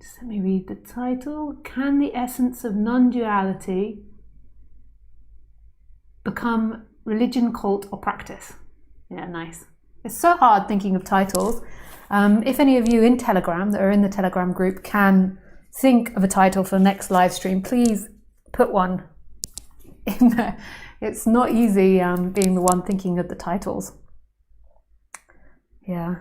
Just let me read the title. Can the essence of non-duality become religion, cult, or practice? Yeah, nice. It's so hard thinking of titles. If any of you in Telegram that are in the Telegram group can think of a title for the next live stream, please put one in there. It's not easy being the one thinking of the titles. Yeah.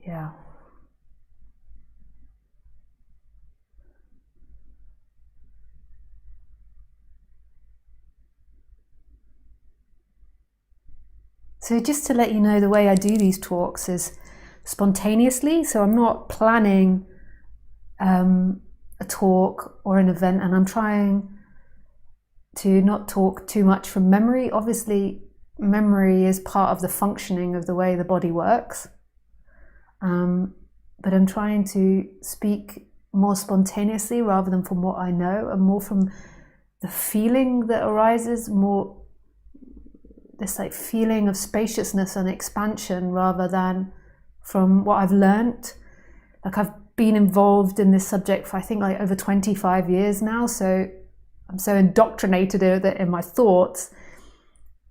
Yeah. So just to let you know, the way I do these talks is spontaneously. So I'm not planning a talk or an event, and I'm trying to not talk too much from memory. Obviously, memory is part of the functioning of the way the body works. But I'm trying to speak more spontaneously rather than from what I know, and more from the feeling that arises, more this like feeling of spaciousness and expansion rather than from what I've learnt. Like I've been involved in this subject for I think like over 25 years now, so I'm so indoctrinated in my thoughts.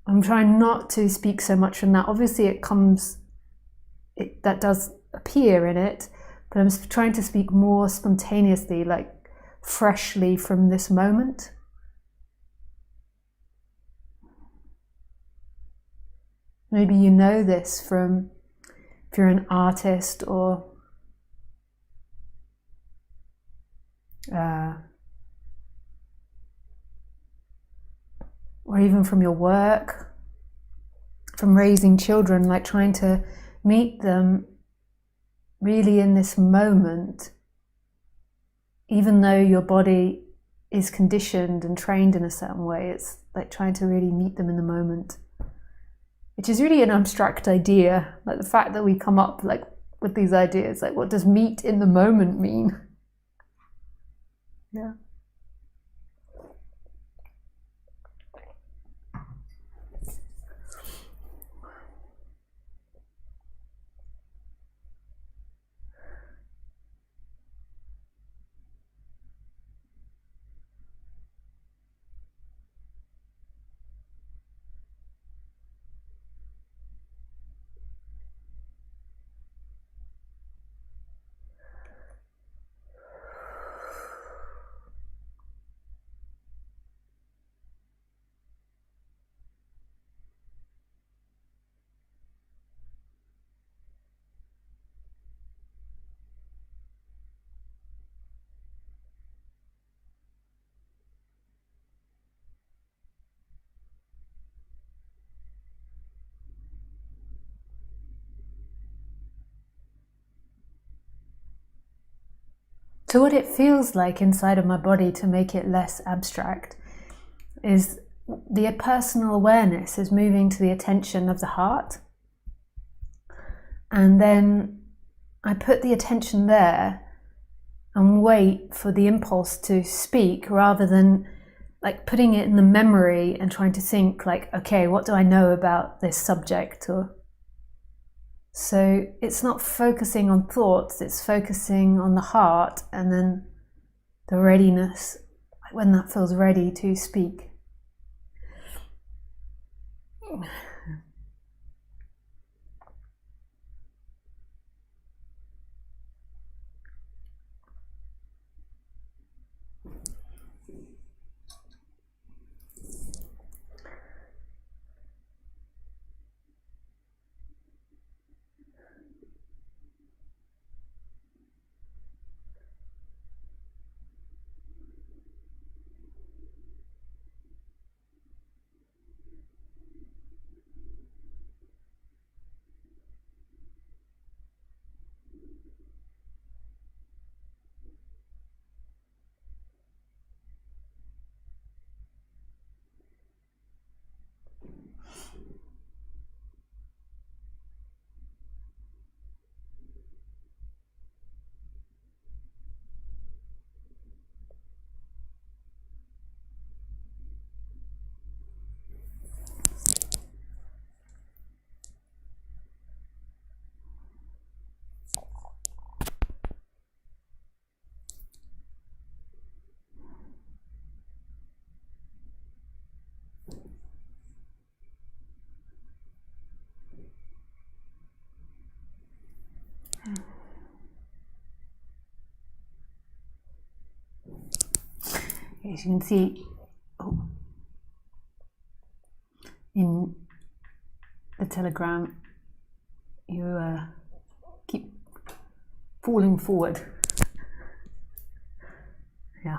I'm trying not to speak so much from that. Obviously that does appear in it, but I'm trying to speak more spontaneously, like freshly from this moment. Maybe you know this from if you're an artist or even from your work, from raising children, like trying to meet them really in this moment, even though your body is conditioned and trained in a certain way. It's like trying to really meet them in the moment, which is really an abstract idea. Like the fact that we come up like with these ideas, like what does meet in the moment mean? Yeah. So what it feels like inside of my body, to make it less abstract, is the personal awareness is moving to the attention of the heart. And then I put the attention there and wait for the impulse to speak, rather than like putting it in the memory and trying to think like, okay, what do I know about this subject? So it's not focusing on thoughts, it's focusing on the heart, and then the readiness, when that feels ready to speak. As you can see, in the telegram, you keep falling forward. Yeah.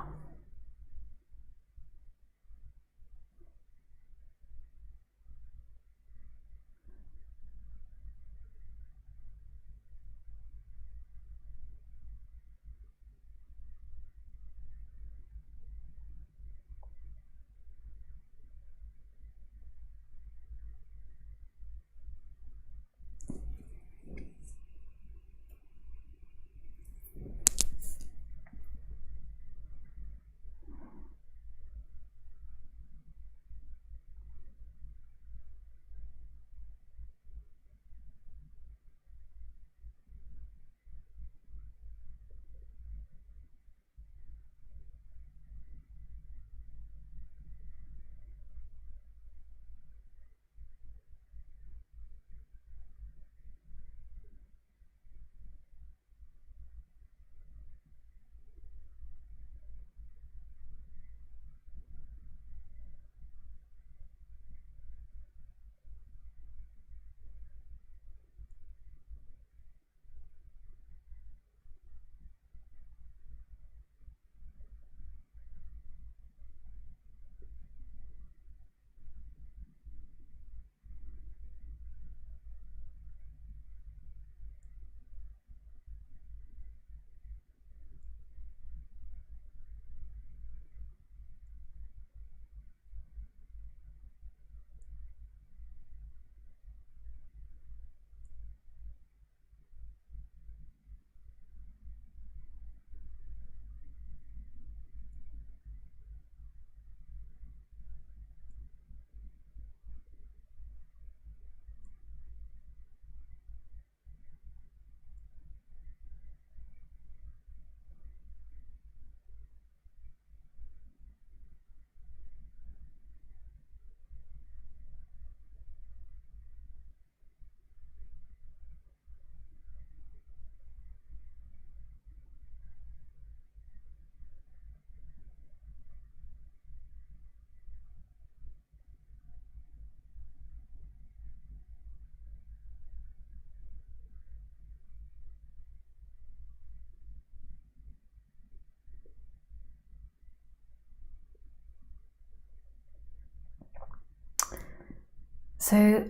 So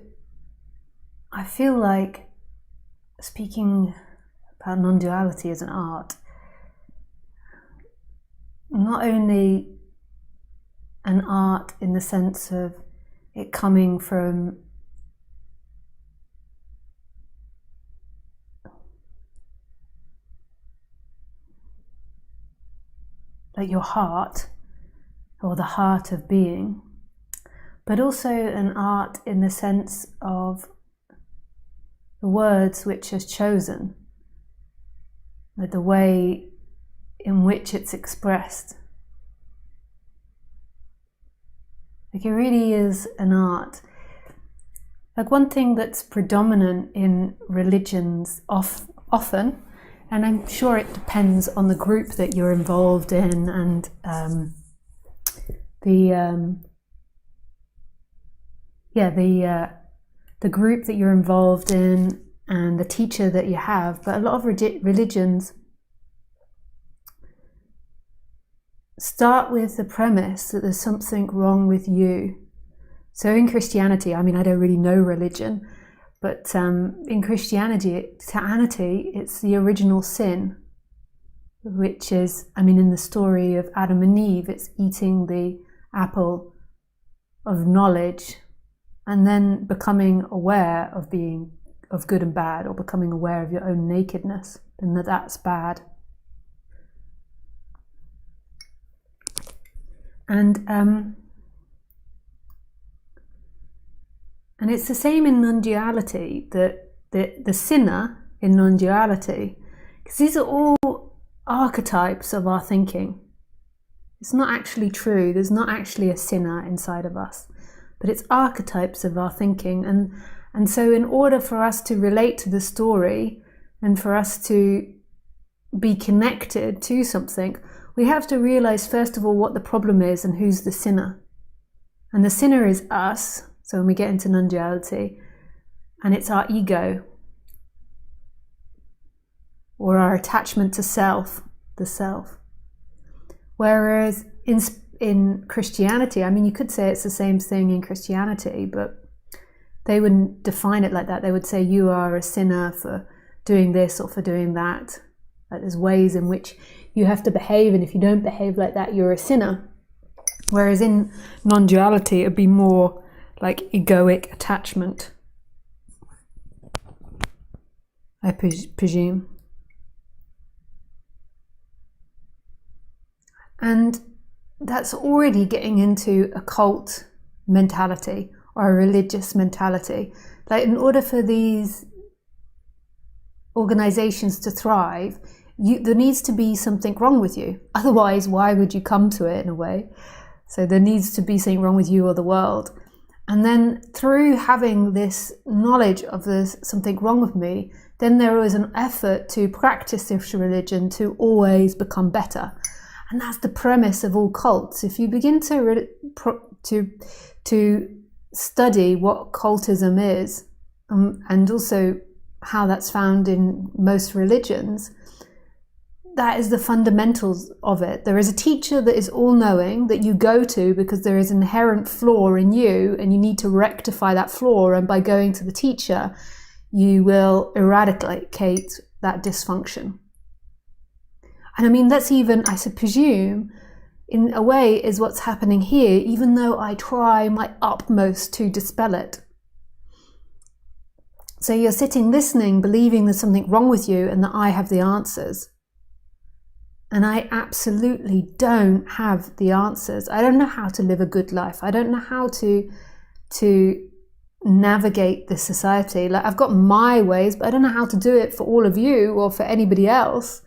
I feel like speaking about non-duality as an art, not only an art in the sense of it coming from like your heart or the heart of being, but also an art in the sense of the words which are chosen, like the way in which it's expressed. Like it really is an art. Like one thing that's predominant in religions often, and I'm sure it depends on the group that you're involved in and the group that you're involved in and the teacher that you have, but a lot of religions start with the premise that there's something wrong with you. So in Christianity, I mean, I don't really know religion, but in Christianity, it's the original sin, which is, I mean, in the story of Adam and Eve, it's eating the apple of knowledge and then becoming aware of being of good and bad, or becoming aware of your own nakedness, and that's bad. And it's the same in non-duality, that the sinner in non-duality, because these are all archetypes of our thinking. It's not actually true. There's not actually a sinner inside of us, but it's archetypes of our thinking. And so in order for us to relate to the story and for us to be connected to something, we have to realize, first of all, what the problem is and who's the sinner. And the sinner is us. So when we get into non-duality, and it's our ego, or our attachment to self, the self. Whereas in Christianity, I mean, you could say it's the same thing in Christianity, but they wouldn't define it like that. They would say you are a sinner for doing this or for doing that. Like there's ways in which you have to behave, and if you don't behave like that, you're a sinner. Whereas in non-duality, it would be more like egoic attachment, I presume. And that's already getting into a cult mentality or a religious mentality. Like, in order for these organizations to thrive, there needs to be something wrong with you. Otherwise, why would you come to it, in a way? So there needs to be something wrong with you or the world. And then through having this knowledge of there's something wrong with me, then there is an effort to practice this religion to always become better. And that's the premise of all cults. If you begin to study what cultism is, and also how that's found in most religions, that is the fundamentals of it. There is a teacher that is all-knowing that you go to because there is an inherent flaw in you and you need to rectify that flaw, and by going to the teacher you will eradicate that dysfunction. And I mean, that's even, I presume, in a way, is what's happening here, even though I try my utmost to dispel it. So you're sitting listening, believing there's something wrong with you and that I have the answers. And I absolutely don't have the answers. I don't know how to live a good life. I don't know how to navigate this society. Like, I've got my ways, but I don't know how to do it for all of you or for anybody else.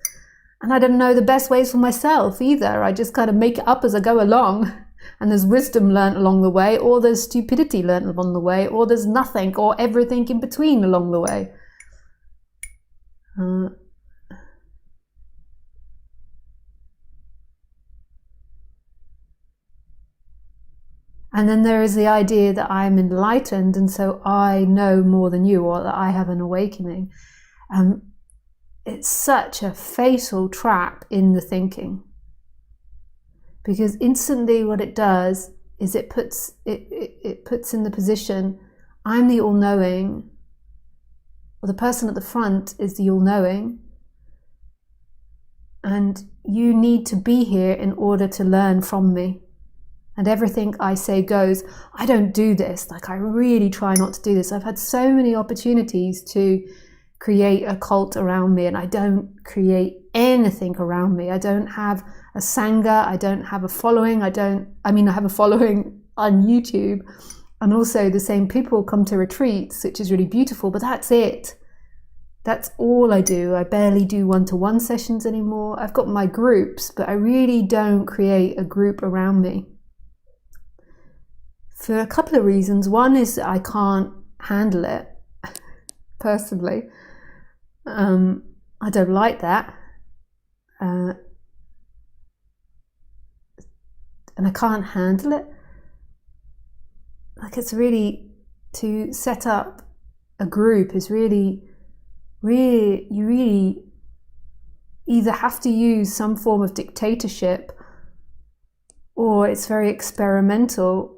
And I don't know the best ways for myself either. I just kind of make it up as I go along. And there's wisdom learnt along the way, or there's stupidity learnt along the way, or there's nothing, or everything in between along the way. And then there is the idea that I'm enlightened, and so I know more than you, or that I have an awakening. It's such a fatal trap in the thinking, because instantly what it does is it puts in the position, I'm the all-knowing, or the person at the front is the all-knowing, and you need to be here in order to learn from me. And everything I say goes. I don't do this. Like, I really try not to do this. I've had so many opportunities to create a cult around me, and I don't create anything around me. I don't have a sangha. I don't have a following. I have a following on YouTube, and also the same people come to retreats, which is really beautiful, but that's it. That's all I do. I barely do one-to-one sessions anymore. I've got my groups, but I really don't create a group around me. For a couple of reasons. One is that I can't handle it, personally. I don't like that. And I can't handle it. Like, it's really, to set up a group is really, you really either have to use some form of dictatorship, or it's very experimental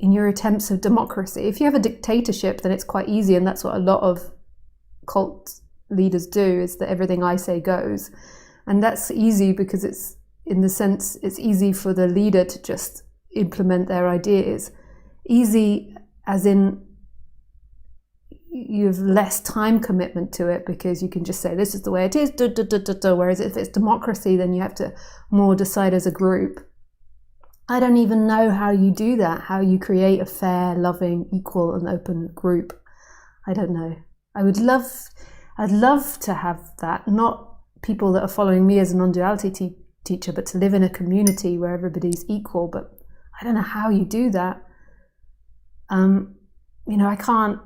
in your attempts of democracy. If you have a dictatorship, then it's quite easy, and that's what a lot of cult leaders do, is that everything I say goes. And that's easy because it's, in the sense, it's easy for the leader to just implement their ideas. Easy as in you have less time commitment to it, because you can just say, this is the way it is, whereas if it's democracy, then you have to more decide as a group. I don't even know how you do that, how you create a fair, loving, equal and open group. I don't know. I'd love to have that, not people that are following me as a non-duality teacher, but to live in a community where everybody's equal. But I don't know how you do that. I can't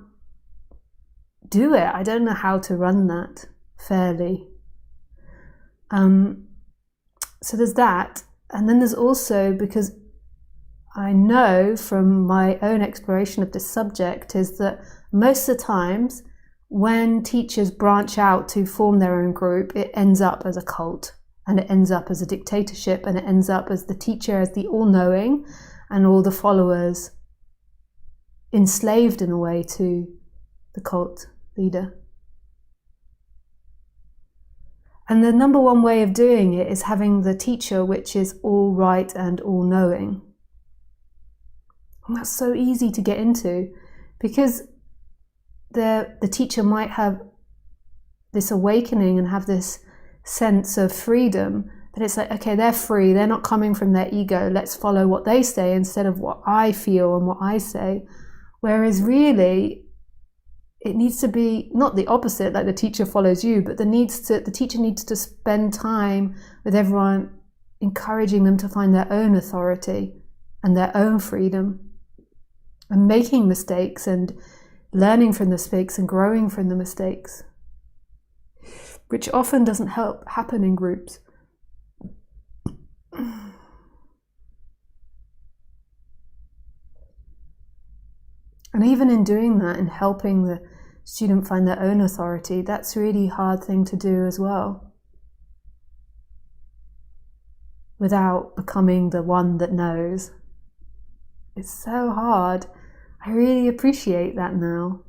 do it. I don't know how to run that fairly. So there's that. And then there's also, because I know from my own exploration of this subject, is that most of the times when teachers branch out to form their own group, it ends up as a cult, and it ends up as a dictatorship, and it ends up as the teacher as the all-knowing and all the followers enslaved in a way to the cult leader. And the number one way of doing it is having the teacher which is all right and all knowing. And that's so easy to get into, because the teacher might have this awakening and have this sense of freedom, that it's like, okay, they're free, they're not coming from their ego, let's follow what they say instead of what I feel and what I say. Whereas really, it needs to be not the opposite, like the teacher follows you, but the teacher needs to spend time with everyone, encouraging them to find their own authority and their own freedom, and making mistakes and learning from the mistakes and growing from the mistakes, which often doesn't happen in groups. And even in doing that and helping the student find their own authority, that's a really hard thing to do as well, without becoming the one that knows. It's so hard. I really appreciate that now.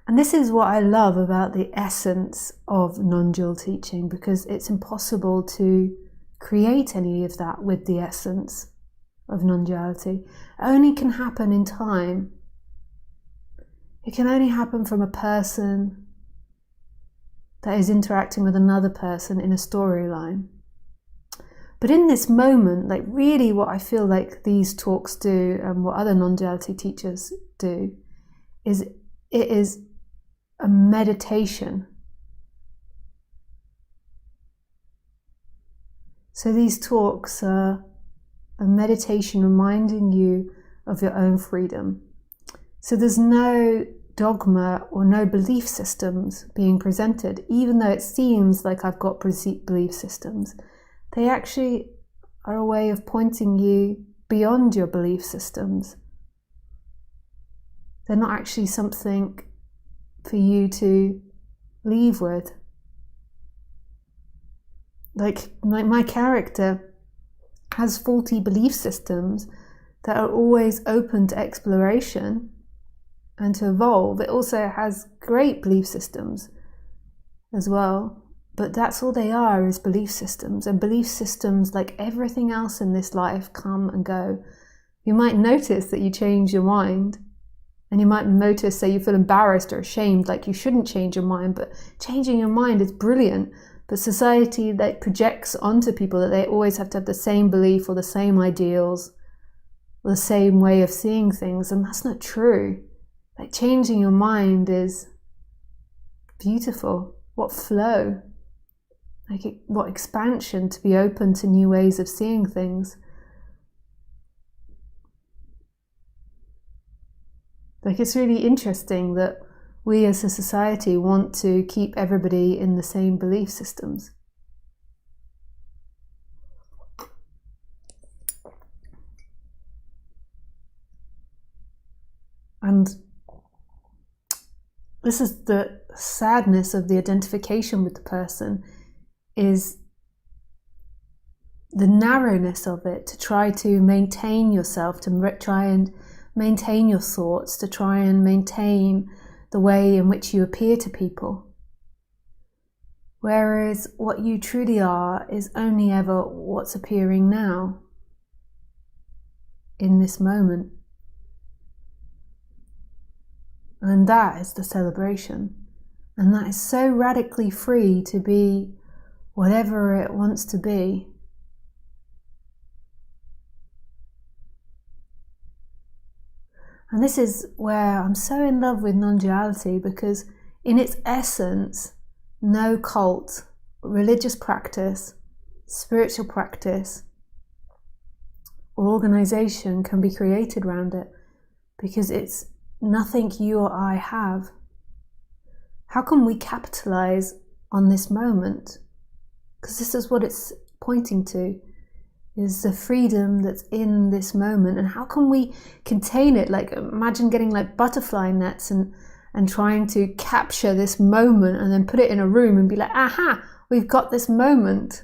And this is what I love about the essence of non-dual teaching, because it's impossible to create any of that with the essence of non-duality. It only can happen in time. It can only happen from a person that is interacting with another person in a storyline. But in this moment, like really what I feel like these talks do, and what other non-duality teachers do, is it is a meditation. So these talks are a meditation reminding you of your own freedom. So there's no dogma or no belief systems being presented, even though it seems like I've got belief systems. They actually are a way of pointing you beyond your belief systems. They're not actually something for you to leave with. Like my character has faulty belief systems that are always open to exploration and to evolve. It also has great belief systems as well, but that's all they are, is belief systems. And belief systems, like everything else in this life, come and go. You might notice that you change your mind, and you might notice that you feel embarrassed or ashamed, like you shouldn't change your mind, but changing your mind is brilliant. But society that projects onto people that they always have to have the same belief or the same ideals or the same way of seeing things, and that's not true. Like changing your mind is beautiful. What flow, what expansion to be open to new ways of seeing things. Like it's really interesting that we as a society want to keep everybody in the same belief systems. And this is the sadness of the identification with the person, is the narrowness of it, to try to maintain yourself, to try and maintain your thoughts, to try and maintain the way in which you appear to people. Whereas what you truly are is only ever what's appearing now, in this moment. And that is the celebration. And that is so radically free to be whatever it wants to be. And this is where I'm so in love with non-duality, because in its essence, no cult, religious practice, spiritual practice, or organization can be created around it, because it's nothing you or I have. How can we capitalize on this moment, because this is what it's pointing to, is the freedom that's in this moment. And how can we contain it? Like, imagine getting like butterfly nets and trying to capture this moment and then put it in a room and be like, aha, we've got this moment.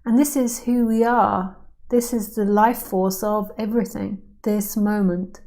And this is who we are. This is the life force of everything, this moment.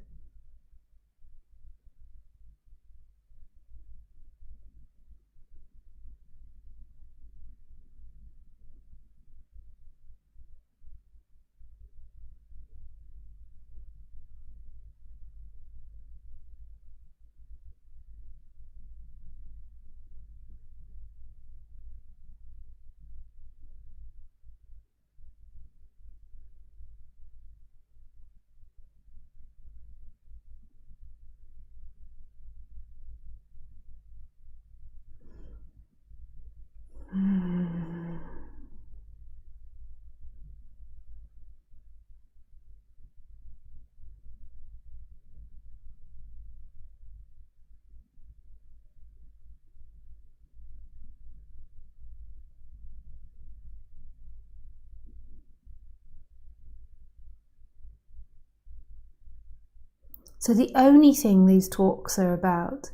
So the only thing these talks are about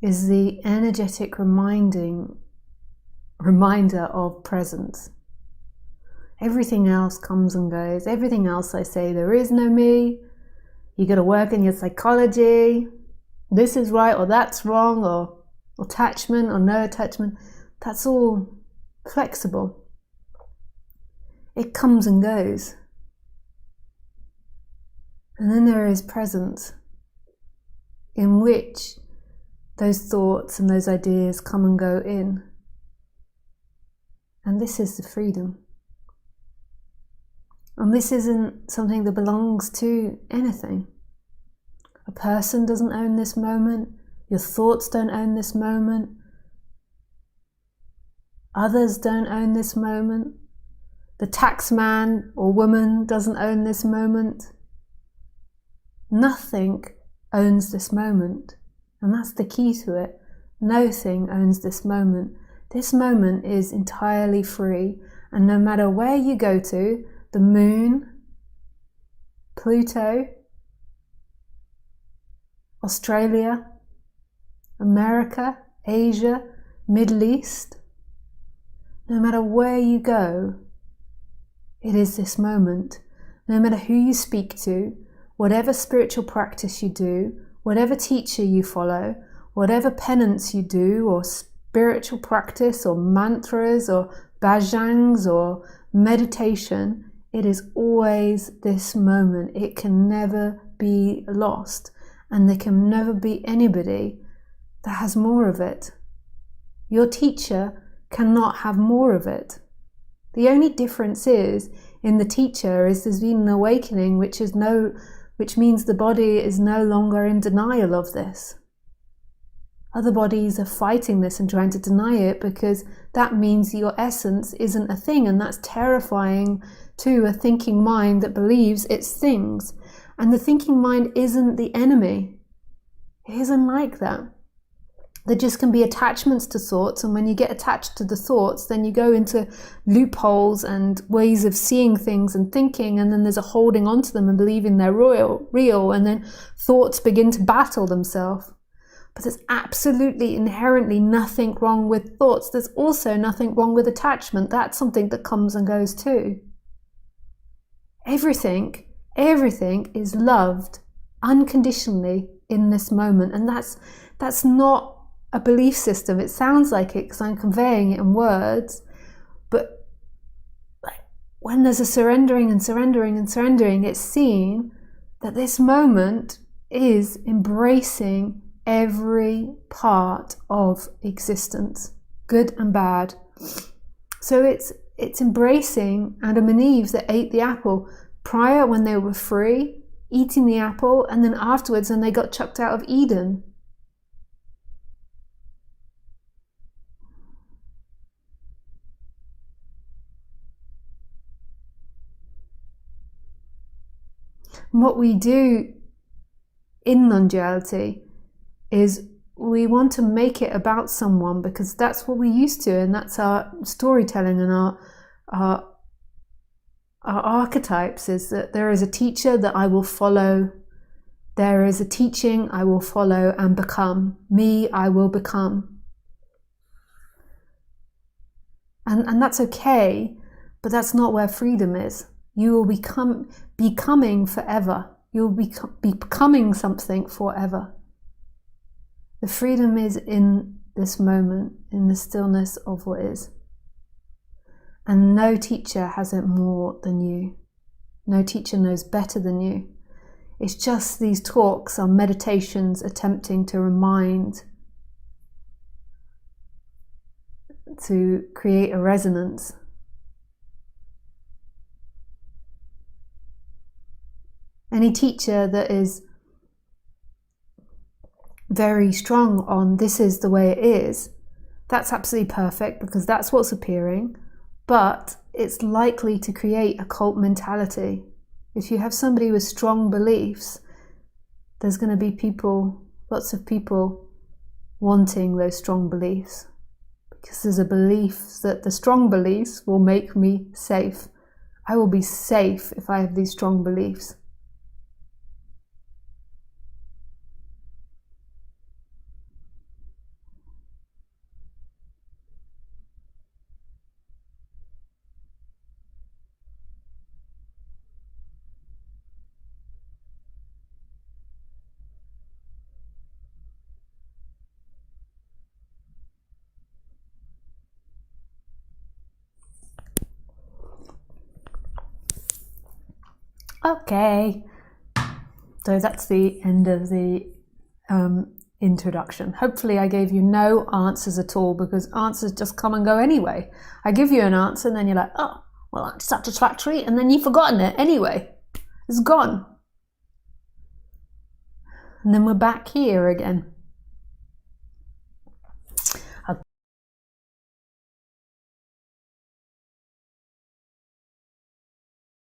is the energetic reminder of presence. Everything else comes and goes. Everything else I say, there is no me. You got to work in your psychology. This is right or that's wrong, or attachment or no attachment. That's all flexible. It comes and goes. And then there is presence, in which those thoughts and those ideas come and go in. And this is the freedom. And this isn't something that belongs to anything. A person doesn't own this moment. Your thoughts don't own this moment. Others don't own this moment. The tax man or woman doesn't own this moment. Nothing owns this moment. And that's the key to it. Nothing owns this moment. This moment is entirely free. And no matter where you go to, the moon, Pluto, Australia, America, Asia, Middle East, no matter where you go, it is this moment. No matter who you speak to, whatever spiritual practice you do, whatever teacher you follow, whatever penance you do, or spiritual practice, or mantras, or bhajangs, or meditation, it is always this moment. It can never be lost, and there can never be anybody that has more of it. Your teacher cannot have more of it. The only difference is, in the teacher, is there's been an awakening, which means the body is no longer in denial of this. Other bodies are fighting this and trying to deny it, because that means your essence isn't a thing, and that's terrifying to a thinking mind that believes it's things. And the thinking mind isn't the enemy. It isn't like that. There just can be attachments to thoughts, and when you get attached to the thoughts, then you go into loopholes and ways of seeing things and thinking, and then there's a holding onto them and believing they're real, and then thoughts begin to battle themselves. But there's absolutely inherently nothing wrong with thoughts. There's also nothing wrong with attachment. That's something that comes and goes too. Everything is loved unconditionally in this moment, and that's not a belief system. It sounds like it because I'm conveying it in words, but when there's a surrendering, it's seen that this moment is embracing every part of existence, good and bad. So it's embracing Adam and Eve that ate the apple prior, when they were free, eating the apple, and then afterwards when they got chucked out of Eden. What we do in non-duality is we want to make it about someone because that's what we're used to, and that's our storytelling and our archetypes, is that there is a teacher that I will follow, there is a teaching I will follow and become. Me, I will become. And that's okay, but that's not where freedom is. You will becoming forever. You will be becoming something forever. The freedom is in this moment, in the stillness of what is. And no teacher has it more than you. No teacher knows better than you. It's just these talks are meditations attempting to remind, to create a resonance. Any teacher that is very strong on this is the way it is, that's absolutely perfect because that's what's appearing, but it's likely to create a cult mentality. If you have somebody with strong beliefs, there's going to be people, lots of people wanting those strong beliefs because there's a belief that the strong beliefs will make me safe. I will be safe if I have these strong beliefs. Okay, so that's the end of the introduction. Hopefully I gave you no answers at all, because answers just come and go anyway. I give you an answer and then you're like, oh, well, that's satisfactory, and then you've forgotten it anyway. It's gone. And then we're back here again.